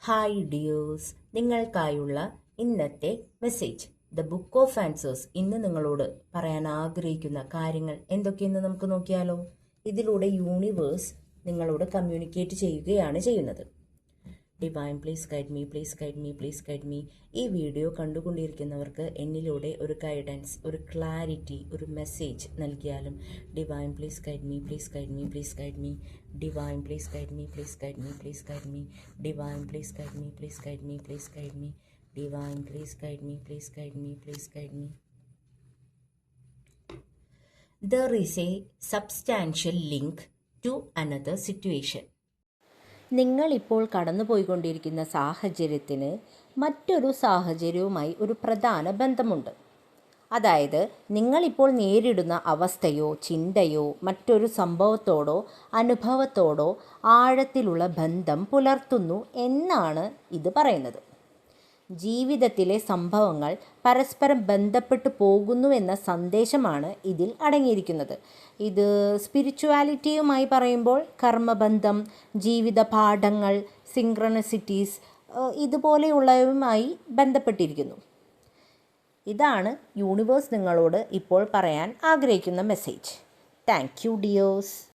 Hi dears, നിങ്ങൾക്കായുള്ള ഇന്നത്തെ message. The book of answers ഇന്ന് നിങ്ങളോട് പറയാൻ ആഗ്രഹിക്കുന്ന കാര്യങ്ങൾ എന്തൊക്കെയെന്ന് നമുക്ക് നോക്കിയാലോ. ഇതിലൂടെ യൂണിവേഴ്സ് നിങ്ങളോട് കമ്മ്യൂണിക്കേറ്റ് ചെയ്യുകയാണ് ചെയ്യുന്നത്. Divine please guide me, please guide me, please guide me. ഈ വീഡിയോ കണ്ടുകൊണ്ടിരിക്കുന്നവർക്ക് എന്നിലൂടെ ഒരു ഗൈഡൻസ്, ഒരു ക്ലാരിറ്റി, ഒരു മെസ്സേജ് നൽകിയാലും divine please guide me, please guide me, please guide me. Divine please guide me, please guide me, please guide me. Divine please guide me, please guide me, please guide me. Divine please guide me, please guide me, please guide me. There is a substantial link to another situation. നിങ്ങളിപ്പോൾ കടന്നുപോയിക്കൊണ്ടിരിക്കുന്ന സാഹചര്യത്തിന് മറ്റൊരു സാഹചര്യവുമായി ഒരു പ്രധാന ബന്ധമുണ്ട്. അതായത് നിങ്ങളിപ്പോൾ നേരിടുന്ന അവസ്ഥയോ ചിന്തയോ മറ്റൊരു സംഭവത്തോടോ അനുഭവത്തോടോ ആഴത്തിലുള്ള ബന്ധം പുലർത്തുന്നു എന്നാണ് ഇത് പറയുന്നത്. ജീവിതത്തിലെ സംഭവങ്ങൾ പരസ്പരം ബന്ധപ്പെട്ടു പോകുന്നുവെന്ന സന്ദേശമാണ് ഇതിൽ അടങ്ങിയിരിക്കുന്നത്. ഇത് സ്പിരിച്വാലിറ്റിയുമായി പറയുമ്പോൾ കർമ്മബന്ധം, ജീവിത പാഠങ്ങൾ, സിങ്ക്രണസിറ്റീസ് ഇതുപോലെയുള്ളവയുമായി ബന്ധപ്പെട്ടിരിക്കുന്നു. ഇതാണ് യൂണിവേഴ്സ് നിങ്ങളോട് ഇപ്പോൾ പറയാൻ ആഗ്രഹിക്കുന്ന മെസ്സേജ്. Thank you dears.